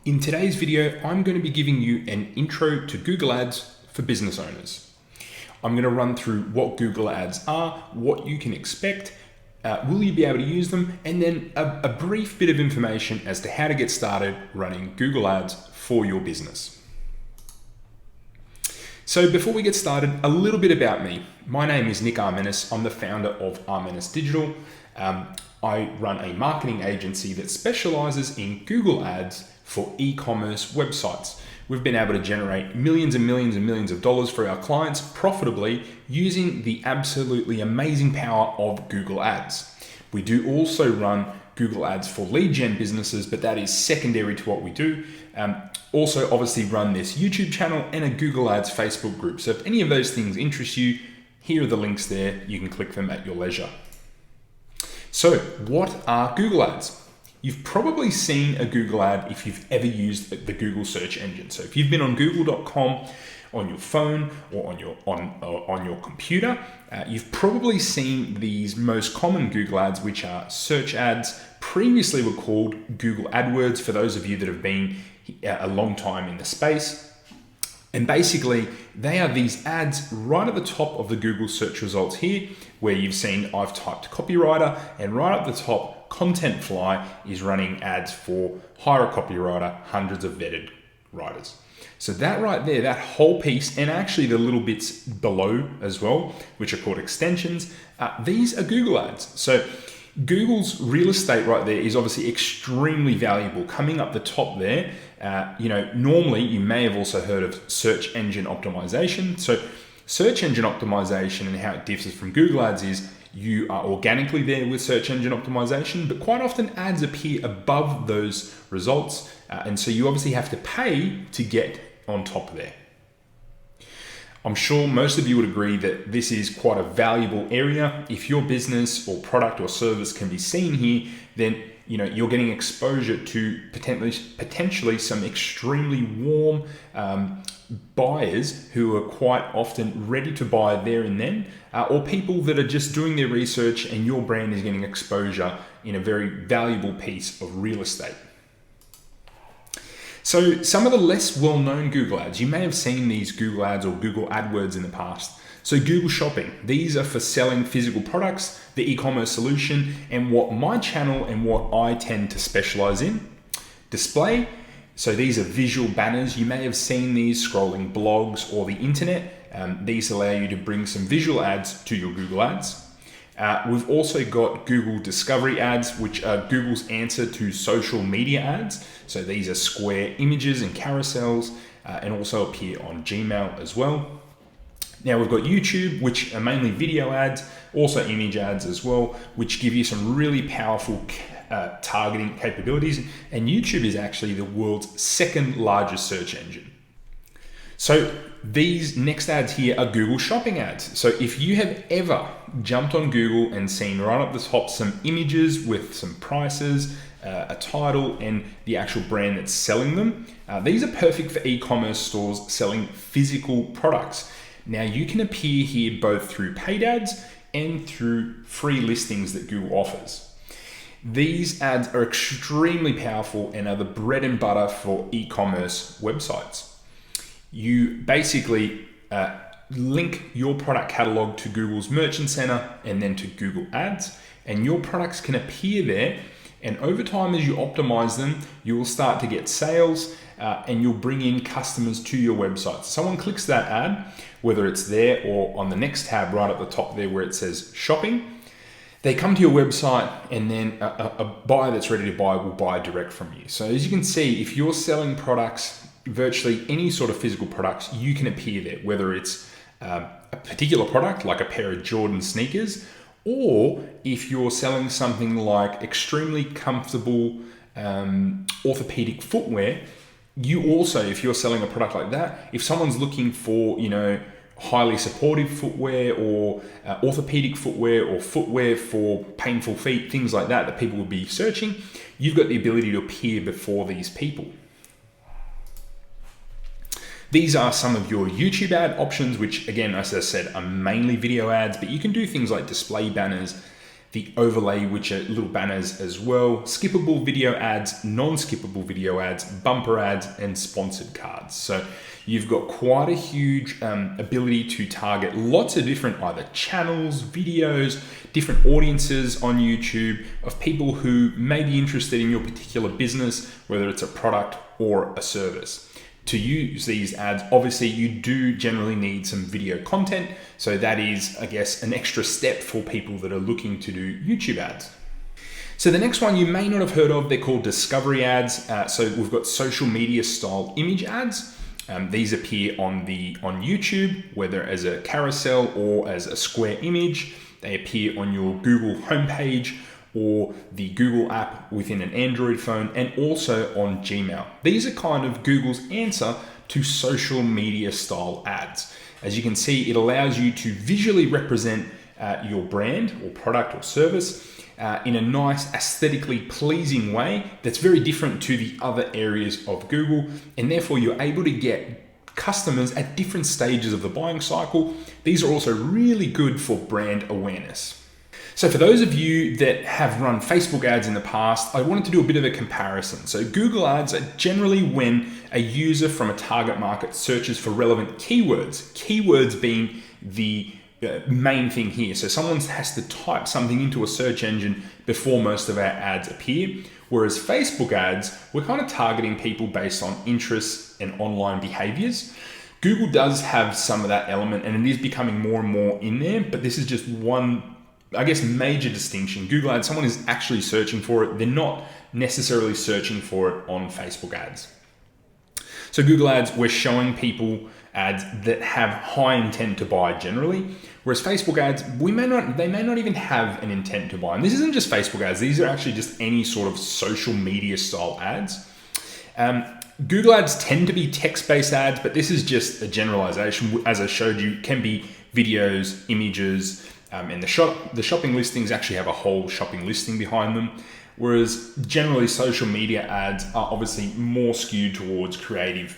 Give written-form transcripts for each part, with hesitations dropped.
In today's video, I'm going to be giving you an intro to Google Ads for business owners. I'm going to run through what Google Ads are, what you can expect, will you be able to use them, and then a brief bit of information as to how to get started running Google Ads for your business. So before we get started, a little bit about me. My name is Nick Armenis. I'm the founder of Armenis Digital. I run a marketing agency that specializes in Google Ads for e-commerce websites. We've been able to generate millions and millions and millions of dollars for our clients profitably using the absolutely amazing power of Google Ads. We do also run Google Ads for lead gen businesses, but that is secondary to what we do. Also obviously run this YouTube channel and a Google Ads Facebook group. So if any of those things interest you, here are the links there. You can click them at your leisure. So what are Google Ads? You've probably seen a Google ad if you've ever used the Google search engine. So if you've been on google.com on your phone or on your computer, you've probably seen these most common Google ads, which are search ads. Previously were called Google AdWords for those of you that have been a long time in the space. And basically, they are these ads right at the top of the Google search results here, where you've seen I've typed copywriter, and right at the top, Contentfly is running ads for hire a copywriter, hundreds of vetted writers. So that right there, that whole piece, and actually the little bits below as well, which are called extensions, these are Google ads. So Google's real estate right there is obviously extremely valuable. Coming up the top there, normally you may have also heard of search engine optimization. So search engine optimization and how it differs from Google Ads is you are organically there with search engine optimization, but quite often ads appear above those results. And so you obviously have to pay to get on top there. I'm sure most of you would agree that this is quite a valuable area. If your business or product or service can be seen here, then you're getting exposure to potentially some extremely warm buyers who are quite often ready to buy there and then, or people that are just doing their research and your brand is getting exposure in a very valuable piece of real estate. So some of the less well-known Google ads, you may have seen these Google ads or Google AdWords in the past. So Google Shopping, these are for selling physical products, the e-commerce solution, and what my channel and what I tend to specialize in. Display, so these are visual banners. You may have seen these scrolling blogs or the internet. These allow you to bring some visual ads to your Google ads. We've also got Google Discovery ads, which are Google's answer to social media ads. So these are square images and carousels, and also appear on Gmail as well. Now we've got YouTube, which are mainly video ads, also image ads as well, which give you some really powerful targeting capabilities. And YouTube is actually the world's second largest search engine. So these next ads here are Google Shopping ads. So if you have ever jumped on Google and seen right up the top some images with some prices, a title, and the actual brand that's selling them, these are perfect for e-commerce stores selling physical products. Now you can appear here both through paid ads and through free listings that Google offers. These ads are extremely powerful and are the bread and butter for e-commerce websites. You basically link your product catalog to Google's Merchant Center and then to Google Ads, and your products can appear there. And over time, as you optimize them, you will start to get sales and you'll bring in customers to your website. Someone clicks that ad, whether it's there or on the next tab right at the top there where it says shopping. They come to your website, and then a buyer that's ready to buy will buy direct from you. So as you can see, if you're selling products, virtually any sort of physical products, you can appear there, whether it's a particular product like a pair of Jordan sneakers, or if you're selling something like extremely comfortable orthopedic footwear, you also, if you're selling a product like that, if someone's looking for, highly supportive footwear or orthopedic footwear or footwear for painful feet, things like that people will be searching, you've got the ability to appear before these people. These are some of your YouTube ad options, which again, as I said, are mainly video ads, but you can do things like display banners, the overlay, which are little banners as well, skippable video ads, non-skippable video ads, bumper ads, and sponsored cards. So you've got quite a huge ability to target lots of different either channels, videos, different audiences on YouTube of people who may be interested in your particular business, whether it's a product or a service. To use these ads, obviously you do generally need some video content. So that is, I guess, an extra step for people that are looking to do YouTube ads. So the next one you may not have heard of, they're called discovery ads. So we've got social media style image ads. These appear on YouTube, whether as a carousel or as a square image. They appear on your Google homepage or the Google app within an Android phone, and also on Gmail. These are kind of Google's answer to social media style ads. As you can see, it allows you to visually represent your brand or product or service in a nice, aesthetically pleasing way that's very different to the other areas of Google, and therefore you're able to get customers at different stages of the buying cycle. These are also really good for brand awareness. So for those of you that have run Facebook ads in the past, I wanted to do a bit of a comparison. So Google ads are generally when a user from a target market searches for relevant keywords being the main thing here. So someone has to type something into a search engine before most of our ads appear. Whereas Facebook ads, we're kind of targeting people based on interests and online behaviors. Google does have some of that element, and it is becoming more and more in there, but this is just one, I guess, major distinction. Google ads, someone is actually searching for it. They're not necessarily searching for it on Facebook ads. So Google ads, we're showing people ads that have high intent to buy generally, whereas Facebook ads, they may not even have an intent to buy. And this isn't just Facebook ads. These are actually just any sort of social media style ads. Google ads tend to be text-based ads, but this is just a generalization. As I showed you, it can be videos, images, and the shopping listings actually have a whole shopping listing behind them. Whereas generally social media ads are obviously more skewed towards creative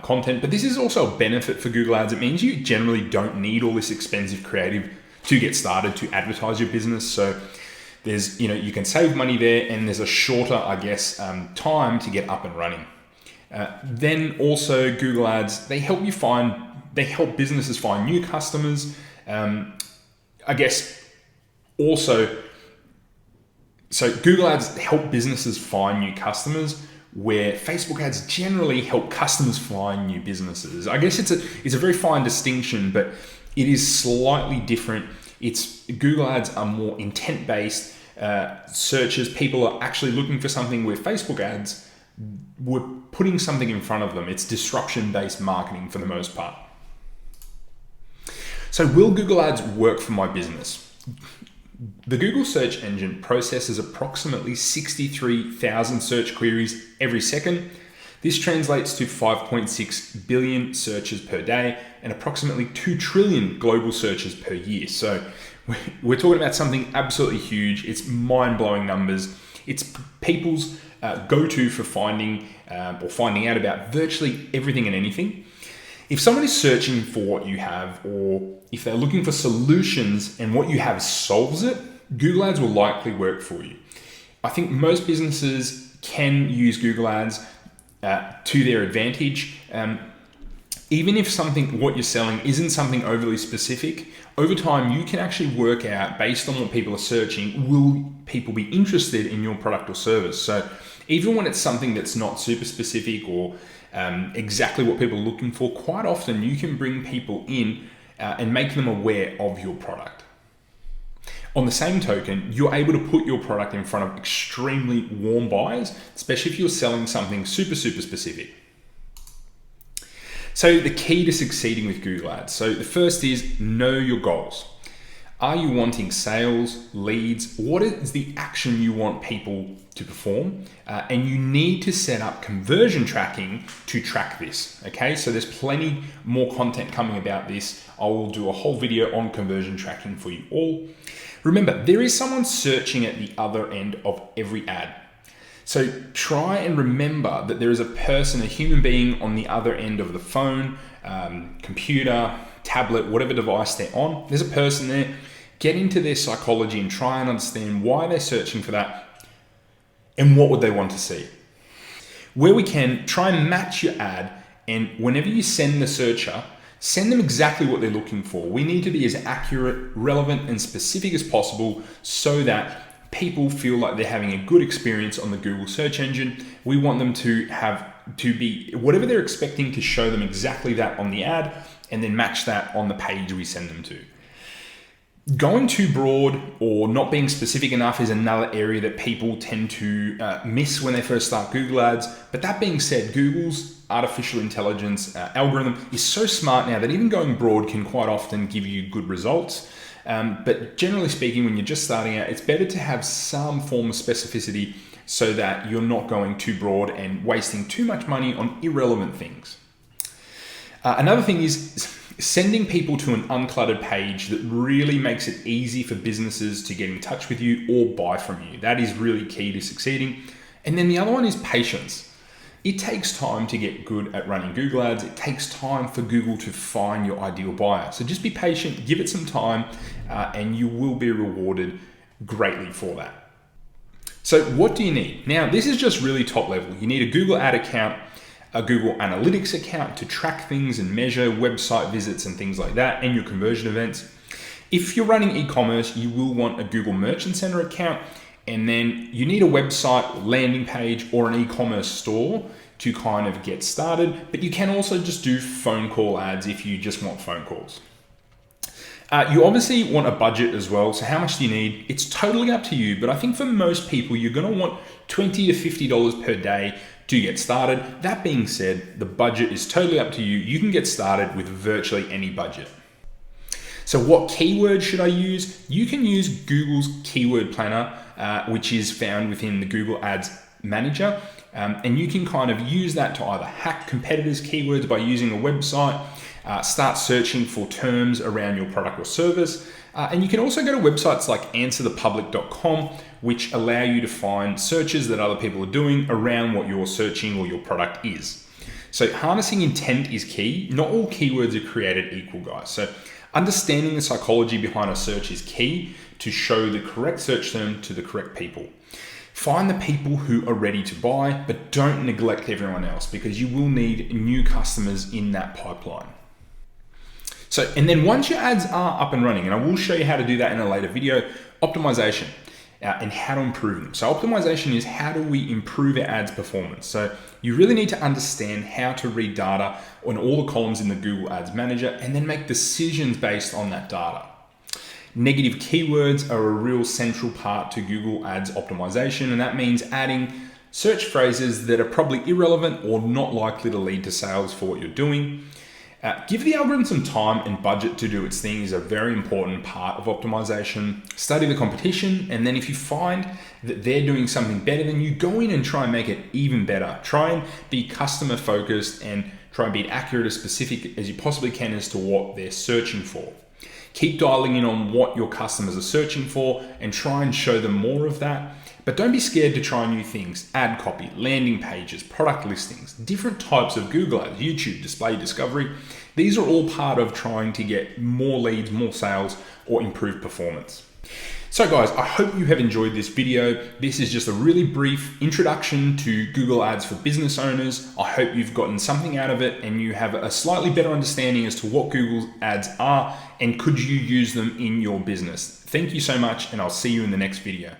content, but this is also a benefit for Google ads. It means you generally don't need all this expensive creative to get started to advertise your business. So there's, you can save money there, and there's a shorter, I guess, time to get up and running. Then also Google ads, they help businesses find new customers. I guess also, so Google ads help businesses find new customers, where Facebook ads generally help customers find new businesses. I guess it's a very fine distinction, but it is slightly different. Google ads are more intent-based searches. People are actually looking for something, where Facebook ads, we're putting something in front of them. It's disruption-based marketing for the most part. So will Google ads work for my business? The Google search engine processes approximately 63,000 search queries every second. This translates to 5.6 billion searches per day and approximately 2 trillion global searches per year. So we're talking about something absolutely huge. It's mind-blowing numbers. It's people's go-to for finding out about virtually everything and anything. If someone is searching for what you have, or if they're looking for solutions and what you have solves it, Google ads will likely work for you. I think most businesses can use Google ads to their advantage. Even if what you're selling isn't something overly specific, over time you can actually work out, based on what people are searching, will people be interested in your product or service? So even when it's something that's not super specific or exactly what people are looking for, quite often you can bring people in and make them aware of your product. On the same token, you're able to put your product in front of extremely warm buyers, especially if you're selling something super, super specific. So the key to succeeding with Google ads. So the first is know your goals. Are you wanting sales, leads? What is the action you want people to perform? And you need to set up conversion tracking to track this. Okay, so there's plenty more content coming about this. I will do a whole video on conversion tracking for you all. Remember, there is someone searching at the other end of every ad. So try and remember that there is a person, a human being on the other end of the phone, computer, tablet, whatever device they're on. There's a person there. Get into their psychology and try and understand why they're searching for that and what would they want to see. Where we can, try and match your ad, and whenever you send the searcher, send them exactly what they're looking for. We need to be as accurate, relevant, and specific as possible so that people feel like they're having a good experience on the Google search engine. We want them to be whatever they're expecting, to show them exactly that on the ad, and then match that on the page we send them to. Going too broad or not being specific enough is another area that people tend to miss when they first start Google Ads. But that being said, Google's artificial intelligence algorithm is so smart now that even going broad can quite often give you good results. But generally speaking, when you're just starting out, it's better to have some form of specificity so that you're not going too broad and wasting too much money on irrelevant things. Another thing is sending people to an uncluttered page that really makes it easy for businesses to get in touch with you or buy from you. That is really key to succeeding. And then the other one is patience. It takes time to get good at running Google Ads. It takes time for Google to find your ideal buyer. So just be patient, give it some time, and you will be rewarded greatly for that. So what do you need? Now, this is just really top level. You need a Google Ad account, a Google Analytics account to track things and measure website visits and things like that, and your conversion events. If you're running e-commerce, you will want a Google Merchant Center account, and then you need a website, landing page, or an e-commerce store to kind of get started. But you can also just do phone call ads if you just want phone calls. You obviously want a budget as well. So how much do you need? It's totally up to you, but I think for most people, you're going to want $20 to $50 per day to get started. That being said, the budget is totally up to you. You can get started with virtually any budget. So what keywords should I use? You can use Google's keyword planner, which is found within the Google Ads Manager. And you can kind of use that to either hack competitors' keywords by using a website, start searching for terms around your product or service. And you can also go to websites like answerthepublic.com, which allow you to find searches that other people are doing around what you're searching or your product is. So harnessing intent is key. Not all keywords are created equal, guys. So understanding the psychology behind a search is key to show the correct search term to the correct people. Find the people who are ready to buy, but don't neglect everyone else, because you will need new customers in that pipeline. So, and then once your ads are up and running, and I will show you how to do that in a later video, optimization and how to improve them. So optimization is how do we improve our ads performance? So you really need to understand how to read data on all the columns in the Google Ads Manager and then make decisions based on that data. Negative keywords are a real central part to Google Ads optimization, and that means adding search phrases that are probably irrelevant or not likely to lead to sales for what you're doing. Give the algorithm some time and budget to do its thing is a very important part of optimization. Study the competition, and then if you find that they're doing something better than you, go in and try and make it even better. Try and be customer focused and try and be accurate, as specific as you possibly can as to what they're searching for. Keep dialing in on what your customers are searching for and try and show them more of that. But don't be scared to try new things. Ad copy, landing pages, product listings, different types of Google Ads, YouTube, display discovery. These are all part of trying to get more leads, more sales, or improve performance. So guys, I hope you have enjoyed this video. This is just a really brief introduction to Google Ads for business owners. I hope you've gotten something out of it and you have a slightly better understanding as to what Google Ads are and could you use them in your business. Thank you so much, and I'll see you in the next video.